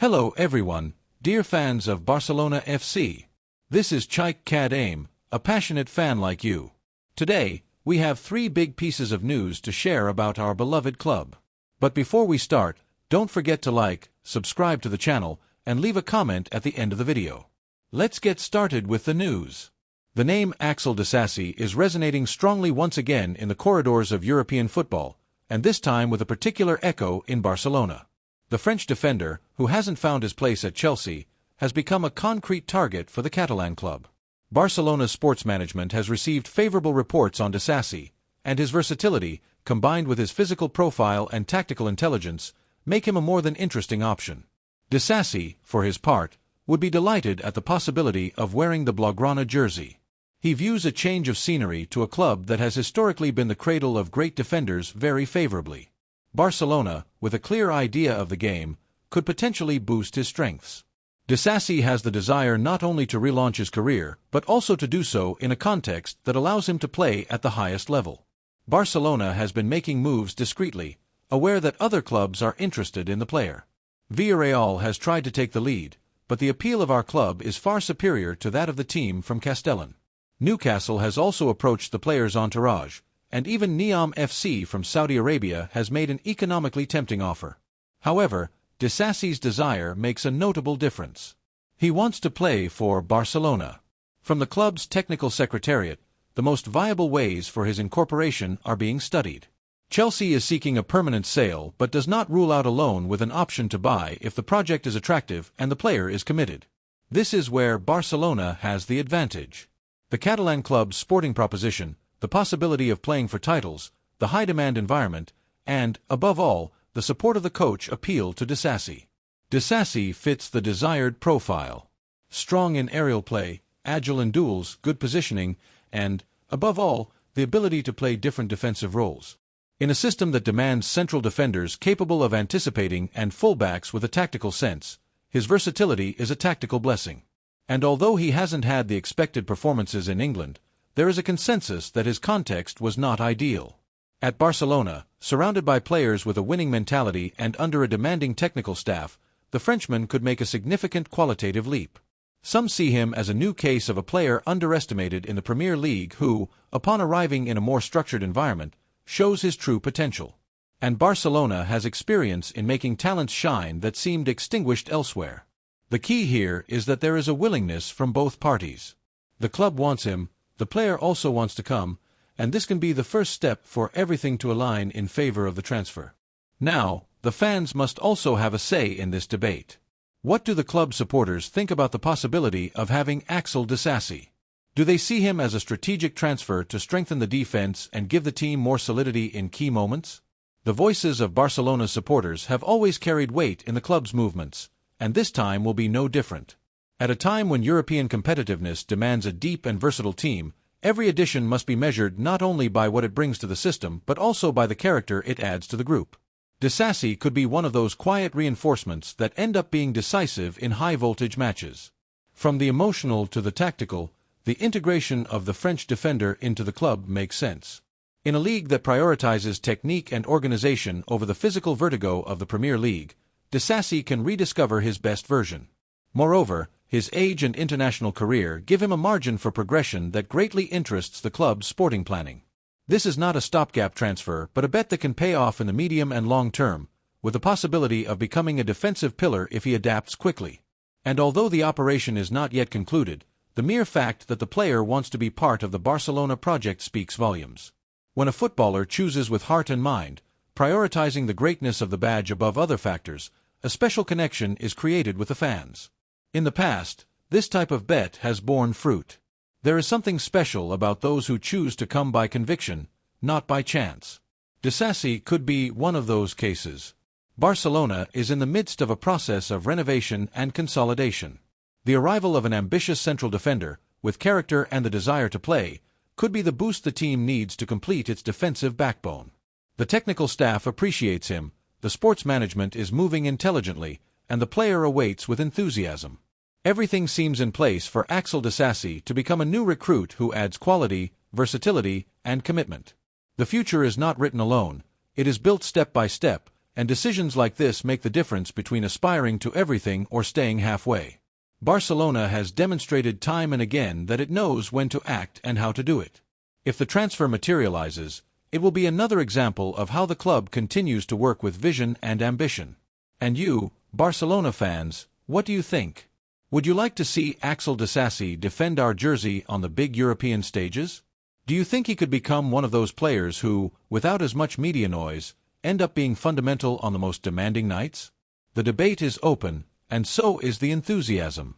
Hello everyone, dear fans of Barcelona FC. This is Chaik Kadaim, a passionate fan like you. Today, we have 3 big pieces of news to share about our beloved club. But before we start, don't forget to like, subscribe to the channel, and leave a comment at the end of the video. Let's get started with the news. The name Axel Disasi is resonating strongly once again in the corridors of European football, and this time with a particular echo in Barcelona. The French defender, who hasn't found his place at Chelsea, has become a concrete target for the Catalan club. Barcelona's sports management has received favorable reports on Disasi, and his versatility, combined with his physical profile and tactical intelligence, make him a more than interesting option. Disasi, for his part, would be delighted at the possibility of wearing the Blaugrana jersey. He views a change of scenery to a club that has historically been the cradle of great defenders very favorably. Barcelona, with a clear idea of the game, could potentially boost his strengths. Disasi has the desire not only to relaunch his career, but also to do so in a context that allows him to play at the highest level. Barcelona has been making moves discreetly, aware that other clubs are interested in the player. Villarreal has tried to take the lead, but the appeal of our club is far superior to that of the team from Castellón. Newcastle has also approached the player's entourage, and even Neom FC from Saudi Arabia has made an economically tempting offer. However, Disasi's desire makes a notable difference. He wants to play for Barcelona. From the club's technical secretariat, the most viable ways for his incorporation are being studied. Chelsea is seeking a permanent sale but does not rule out a loan with an option to buy if the project is attractive and the player is committed. This is where Barcelona has the advantage. The Catalan club's sporting proposition, the possibility of playing for titles, the high-demand environment, and, above all, the support of the coach appeal to Disasi. Disasi fits the desired profile. Strong in aerial play, agile in duels, good positioning, and, above all, the ability to play different defensive roles. In a system that demands central defenders capable of anticipating and fullbacks with a tactical sense, his versatility is a tactical blessing. And although he hasn't had the expected performances in England, there is a consensus that his context was not ideal. At Barcelona, surrounded by players with a winning mentality and under a demanding technical staff, the Frenchman could make a significant qualitative leap. Some see him as a new case of a player underestimated in the Premier League who, upon arriving in a more structured environment, shows his true potential. And Barcelona has experience in making talents shine that seemed extinguished elsewhere. The key here is that there is a willingness from both parties. The club wants him, the player also wants to come, and this can be the first step for everything to align in favor of the transfer. Now, the fans must also have a say in this debate. What do the club supporters think about the possibility of having Axel Disasi? Do they see him as a strategic transfer to strengthen the defense and give the team more solidity in key moments? The voices of Barcelona's supporters have always carried weight in the club's movements, and this time will be no different. At a time when European competitiveness demands a deep and versatile team, every addition must be measured not only by what it brings to the system but also by the character it adds to the group. Disasi could be one of those quiet reinforcements that end up being decisive in high-voltage matches. From the emotional to the tactical, the integration of the French defender into the club makes sense. In a league that prioritizes technique and organization over the physical vertigo of the Premier League, Disasi can rediscover his best version. Moreover, his age and international career give him a margin for progression that greatly interests the club's sporting planning. This is not a stopgap transfer but a bet that can pay off in the medium and long term, with the possibility of becoming a defensive pillar if he adapts quickly. And although the operation is not yet concluded, the mere fact that the player wants to be part of the Barcelona project speaks volumes. When a footballer chooses with heart and mind, prioritizing the greatness of the badge above other factors, a special connection is created with the fans. In the past, this type of bet has borne fruit. There is something special about those who choose to come by conviction, not by chance. Disasi could be one of those cases. Barcelona is in the midst of a process of renovation and consolidation. The arrival of an ambitious central defender, with character and the desire to play, could be the boost the team needs to complete its defensive backbone. The technical staff appreciates him, the sports management is moving intelligently, and the player awaits with enthusiasm. Everything seems in place for Axel Disasi to become a new recruit who adds quality, versatility, and commitment. The future is not written alone, it is built step by step, and decisions like this make the difference between aspiring to everything or staying halfway. Barcelona has demonstrated time and again that it knows when to act and how to do it. If the transfer materializes, it will be another example of how the club continues to work with vision and ambition. And you, Barcelona fans, what do you think? Would you like to see Axel Disasi defend our jersey on the big European stages? Do you think he could become one of those players who, without as much media noise, end up being fundamental on the most demanding nights? The debate is open, and so is the enthusiasm.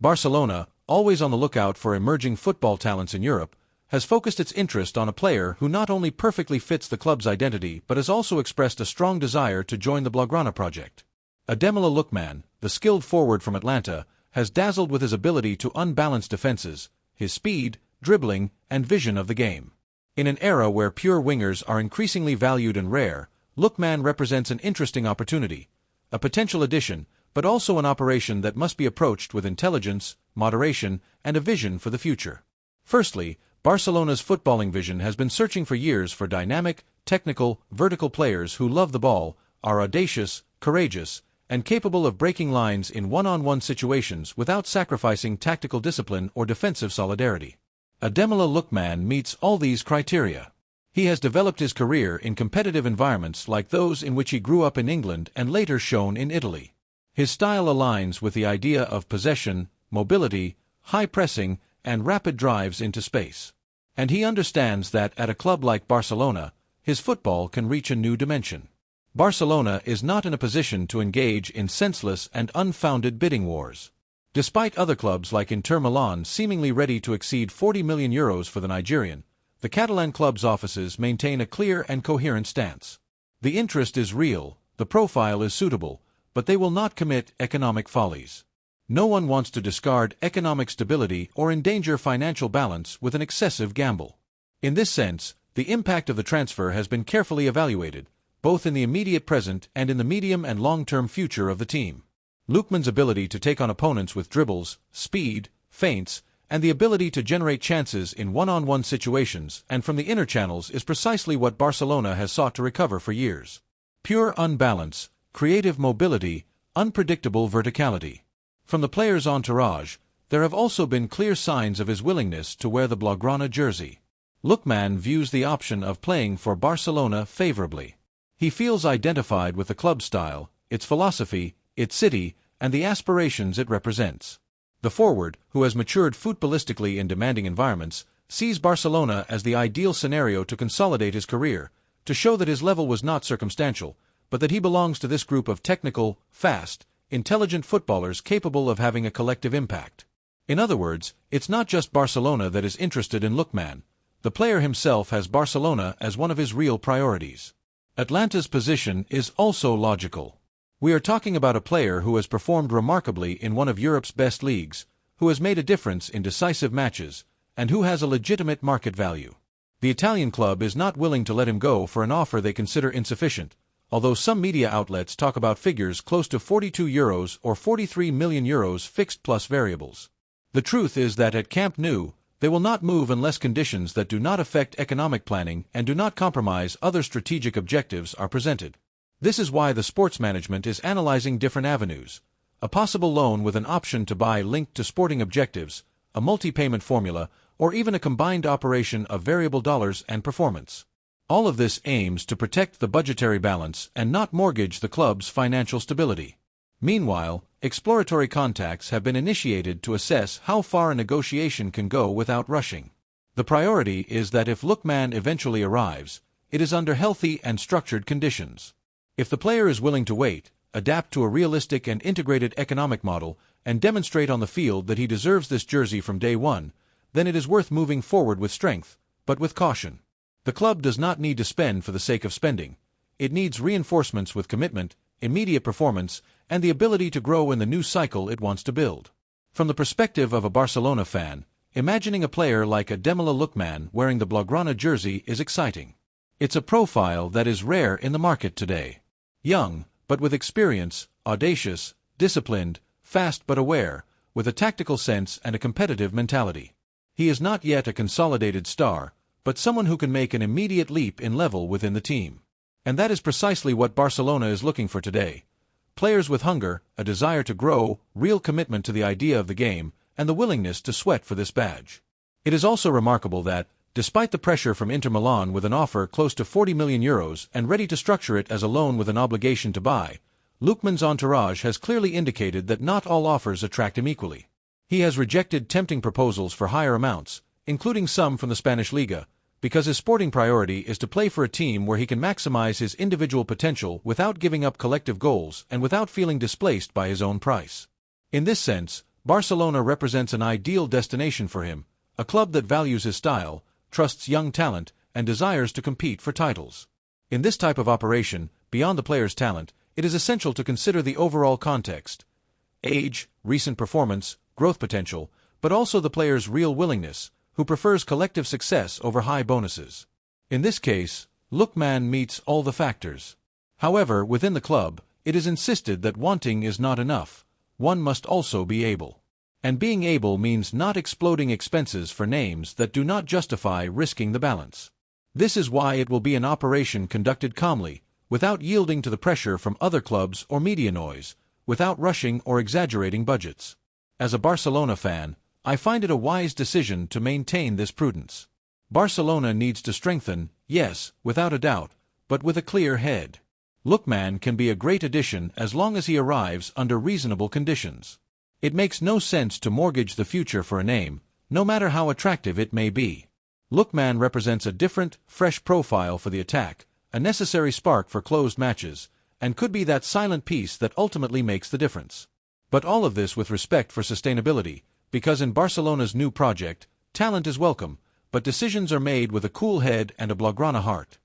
Barcelona, always on the lookout for emerging football talents in Europe, has focused its interest on a player who not only perfectly fits the club's identity but has also expressed a strong desire to join the Blaugrana project. Ademola Lookman, the skilled forward from Atlanta, has dazzled with his ability to unbalance defenses, his speed, dribbling, and vision of the game. In an era where pure wingers are increasingly valued and rare, Lookman represents an interesting opportunity, a potential addition, but also an operation that must be approached with intelligence, moderation, and a vision for the future. Firstly, Barcelona's footballing vision has been searching for years for dynamic, technical, vertical players who love the ball, are audacious, courageous, and capable of breaking lines in one-on-one situations without sacrificing tactical discipline or defensive solidarity. Ademola Lookman meets all these criteria. He has developed his career in competitive environments like those in which he grew up in England and later shone in Italy. His style aligns with the idea of possession, mobility, high pressing, and rapid drives into space. And he understands that at a club like Barcelona, his football can reach a new dimension. Barcelona is not in a position to engage in senseless and unfounded bidding wars. Despite other clubs like Inter Milan seemingly ready to exceed €40 million for the Nigerian, the Catalan club's offices maintain a clear and coherent stance. The interest is real, the profile is suitable, but they will not commit economic follies. No one wants to discard economic stability or endanger financial balance with an excessive gamble. In this sense, the impact of the transfer has been carefully evaluated, both in the immediate present and in the medium and long-term future of the team. Lookman's ability to take on opponents with dribbles, speed, feints, and the ability to generate chances in one-on-one situations and from the inner channels is precisely what Barcelona has sought to recover for years. Pure unbalance, creative mobility, unpredictable verticality. From the player's entourage, there have also been clear signs of his willingness to wear the Blaugrana jersey. Lookman views the option of playing for Barcelona favorably. He feels identified with the club style, its philosophy, its city, and the aspirations it represents. The forward, who has matured footballistically in demanding environments, sees Barcelona as the ideal scenario to consolidate his career, to show that his level was not circumstantial, but that he belongs to this group of technical, fast, intelligent footballers capable of having a collective impact. In other words, it's not just Barcelona that is interested in Lookman. The player himself has Barcelona as one of his real priorities. Atlanta's position is also logical. We are talking about a player who has performed remarkably in one of Europe's best leagues, who has made a difference in decisive matches, and who has a legitimate market value. The Italian club is not willing to let him go for an offer they consider insufficient, although some media outlets talk about figures close to €42 or €43 million fixed plus variables. The truth is that at Camp Nou, they will not move unless conditions that do not affect economic planning and do not compromise other strategic objectives are presented. This is why the sports management is analyzing different avenues: a possible loan with an option to buy linked to sporting objectives, a multi-payment formula, or even a combined operation of variable dollars and performance. All of this aims to protect the budgetary balance and not mortgage the club's financial stability. Meanwhile, exploratory contacts have been initiated to assess how far a negotiation can go without rushing. The priority is that if Lookman eventually arrives, it is under healthy and structured conditions. If the player is willing to wait, adapt to a realistic and integrated economic model, and demonstrate on the field that he deserves this jersey from day one, then it is worth moving forward with strength, but with caution. The club does not need to spend for the sake of spending. It needs reinforcements with commitment, immediate performance, and the ability to grow in the new cycle it wants to build. From the perspective of a Barcelona fan, imagining a player like Ademola Lookman wearing the Blaugrana jersey is exciting. It's a profile that is rare in the market today. Young, but with experience, audacious, disciplined, fast but aware, with a tactical sense and a competitive mentality. He is not yet a consolidated star, but someone who can make an immediate leap in level within the team. And that is precisely what Barcelona is looking for today. Players with hunger, a desire to grow, real commitment to the idea of the game, and the willingness to sweat for this badge. It is also remarkable that, despite the pressure from Inter Milan with an offer close to 40 million euros and ready to structure it as a loan with an obligation to buy, Lookman's entourage has clearly indicated that not all offers attract him equally. He has rejected tempting proposals for higher amounts, including some from the Spanish Liga, because his sporting priority is to play for a team where he can maximize his individual potential without giving up collective goals and without feeling displaced by his own price. In this sense, Barcelona represents an ideal destination for him, a club that values his style, trusts young talent, and desires to compete for titles. In this type of operation, beyond the player's talent, it is essential to consider the overall context: age, recent performance, growth potential, but also the player's real willingness, who prefers collective success over high bonuses. In this case, Lookman meets all the factors. However, within the club, it is insisted that wanting is not enough, one must also be able. And being able means not exploding expenses for names that do not justify risking the balance. This is why it will be an operation conducted calmly, without yielding to the pressure from other clubs or media noise, without rushing or exaggerating budgets. As a Barcelona fan, I find it a wise decision to maintain this prudence. Barcelona needs to strengthen, yes, without a doubt, but with a clear head. Lookman can be a great addition as long as he arrives under reasonable conditions. It makes no sense to mortgage the future for a name, no matter how attractive it may be. Lookman represents a different, fresh profile for the attack, a necessary spark for closed matches, and could be that silent piece that ultimately makes the difference. But all of this with respect for sustainability, because in Barcelona's new project, talent is welcome, but decisions are made with a cool head and a Blaugrana heart.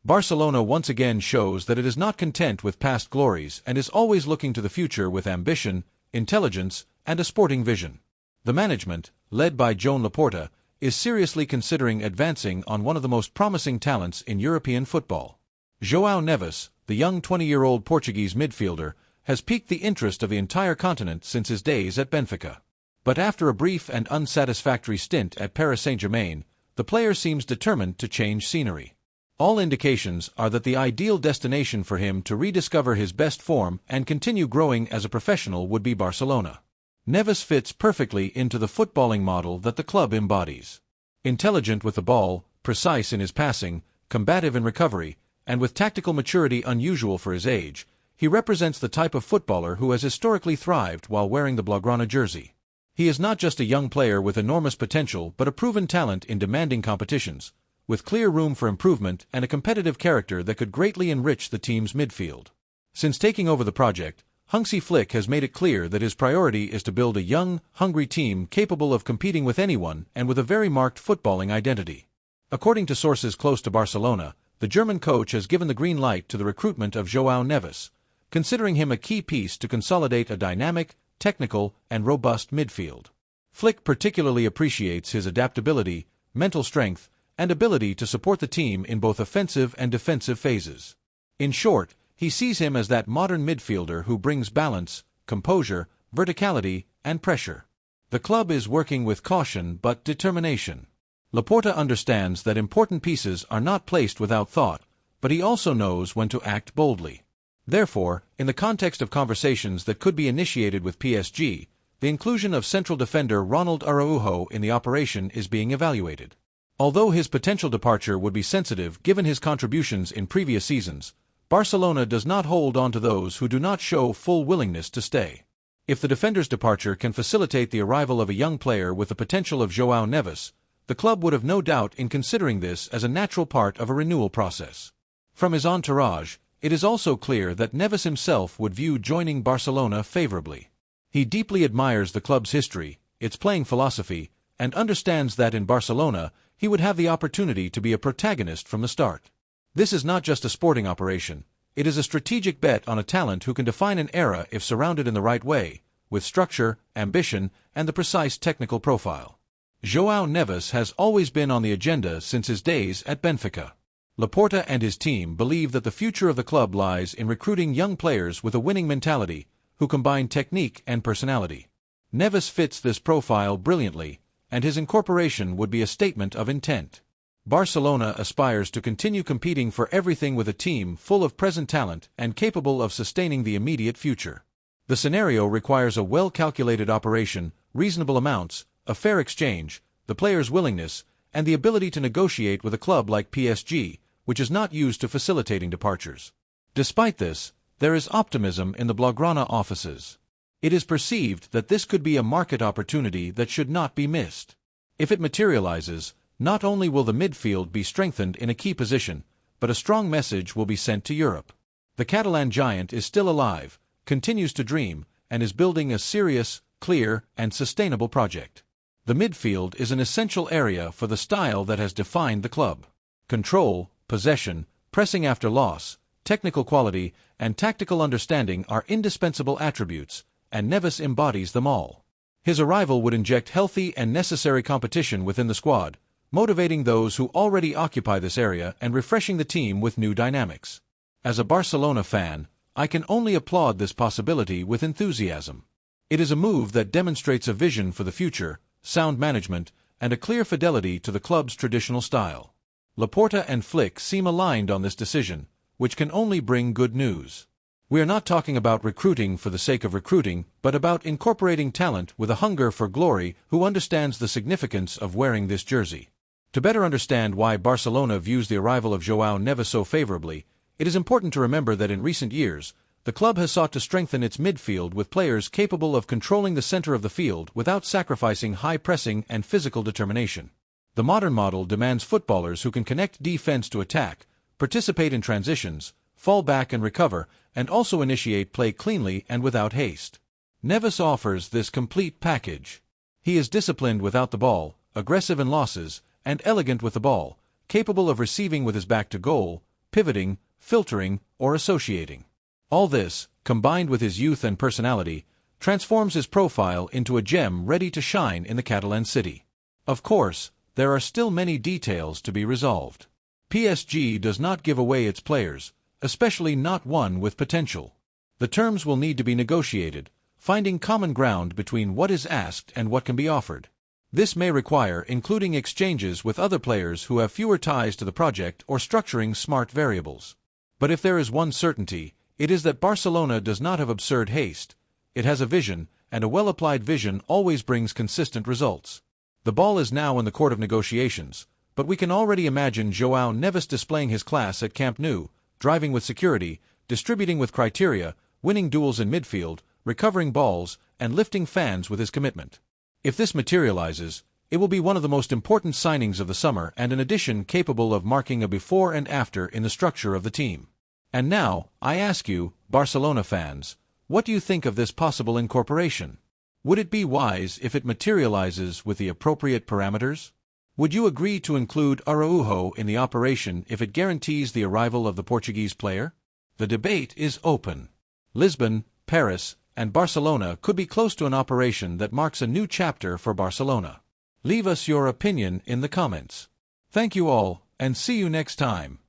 Barcelona once again shows that it is not content with past glories and is always looking to the future with ambition, intelligence, and a sporting vision. The management, led by Joao Neves, is seriously considering advancing on one of the most promising talents in European football. Joao Neves, the young 20-year-old Portuguese midfielder, has piqued the interest of the entire continent since his days at Benfica. But after a brief and unsatisfactory stint at Paris Saint-Germain, the player seems determined to change scenery. All indications are that the ideal destination for him to rediscover his best form and continue growing as a professional would be Barcelona. Neves fits perfectly into the footballing model that the club embodies. Intelligent with the ball, precise in his passing, combative in recovery, and with tactical maturity unusual for his age, he represents the type of footballer who has historically thrived while wearing the Blaugrana jersey. He is not just a young player with enormous potential but a proven talent in demanding competitions, with clear room for improvement and a competitive character that could greatly enrich the team's midfield. Since taking over the project, Hansi Flick has made it clear that his priority is to build a young, hungry team capable of competing with anyone and with a very marked footballing identity. According to sources close to Barcelona, the German coach has given the green light to the recruitment of Joao Neves, considering him a key piece to consolidate a dynamic, technical, and robust midfield. Flick particularly appreciates his adaptability, mental strength, and ability to support the team in both offensive and defensive phases. In short, he sees him as that modern midfielder who brings balance, composure, verticality, and pressure. The club is working with caution but determination. Laporta understands that important pieces are not placed without thought, but he also knows when to act boldly. Therefore, in the context of conversations that could be initiated with PSG, the inclusion of central defender Ronald Araujo in the operation is being evaluated. Although his potential departure would be sensitive given his contributions in previous seasons, Barcelona does not hold on to those who do not show full willingness to stay. If the defender's departure can facilitate the arrival of a young player with the potential of Joao Neves, the club would have no doubt in considering this as a natural part of a renewal process. From his entourage, it is also clear that Neves himself would view joining Barcelona favorably. He deeply admires the club's history, its playing philosophy, and understands that in Barcelona, he would have the opportunity to be a protagonist from the start. This is not just a sporting operation, it is a strategic bet on a talent who can define an era if surrounded in the right way, with structure, ambition, and the precise technical profile. Joao Neves has always been on the agenda since his days at Benfica. Laporta and his team believe that the future of the club lies in recruiting young players with a winning mentality, who combine technique and personality. Neves fits this profile brilliantly, and his incorporation would be a statement of intent. Barcelona aspires to continue competing for everything with a team full of present talent and capable of sustaining the immediate future. The scenario requires a well-calculated operation, reasonable amounts, a fair exchange, the player's willingness, and the ability to negotiate with a club like PSG, which is not used to facilitating departures. Despite this, there is optimism in the Blaugrana offices. It is perceived that this could be a market opportunity that should not be missed. If it materializes, not only will the midfield be strengthened in a key position, but a strong message will be sent to Europe. The Catalan giant is still alive, continues to dream, and is building a serious, clear, and sustainable project. The midfield is an essential area for the style that has defined the club. Control, possession, pressing after loss, technical quality, and tactical understanding are indispensable attributes, and Neves embodies them all. His arrival would inject healthy and necessary competition within the squad, motivating those who already occupy this area and refreshing the team with new dynamics. As a Barcelona fan, I can only applaud this possibility with enthusiasm. It is a move that demonstrates a vision for the future, sound management, and a clear fidelity to the club's traditional style. Laporta and Flick seem aligned on this decision, which can only bring good news. We are not talking about recruiting for the sake of recruiting, but about incorporating talent with a hunger for glory who understands the significance of wearing this jersey. To better understand why Barcelona views the arrival of Joao Neves so favorably, it is important to remember that in recent years, the club has sought to strengthen its midfield with players capable of controlling the center of the field without sacrificing high pressing and physical determination. The modern model demands footballers who can connect defense to attack, participate in transitions, fall back and recover, and also initiate play cleanly and without haste. Neves offers this complete package. He is disciplined without the ball, aggressive in losses, and elegant with the ball, capable of receiving with his back to goal, pivoting, filtering, or associating. All this, combined with his youth and personality, transforms his profile into a gem ready to shine in the Catalan city. Of course, there are still many details to be resolved. PSG does not give away its players, especially not one with potential. The terms will need to be negotiated, finding common ground between what is asked and what can be offered. This may require including exchanges with other players who have fewer ties to the project or structuring smart variables. But if there is one certainty, it is that Barcelona does not have absurd haste. It has a vision, and a well-applied vision always brings consistent results. The ball is now in the court of negotiations, but we can already imagine Joao Neves displaying his class at Camp Nou, driving with security, distributing with criteria, winning duels in midfield, recovering balls, and lifting fans with his commitment. If this materializes, it will be one of the most important signings of the summer and an addition capable of marking a before and after in the structure of the team. And now, I ask you, Barcelona fans, what do you think of this possible incorporation? Would it be wise if it materializes with the appropriate parameters? Would you agree to include Araujo in the operation if it guarantees the arrival of the Portuguese player? The debate is open. Lisbon, Paris, and Barcelona could be close to an operation that marks a new chapter for Barcelona. Leave us your opinion in the comments. Thank you all, and see you next time.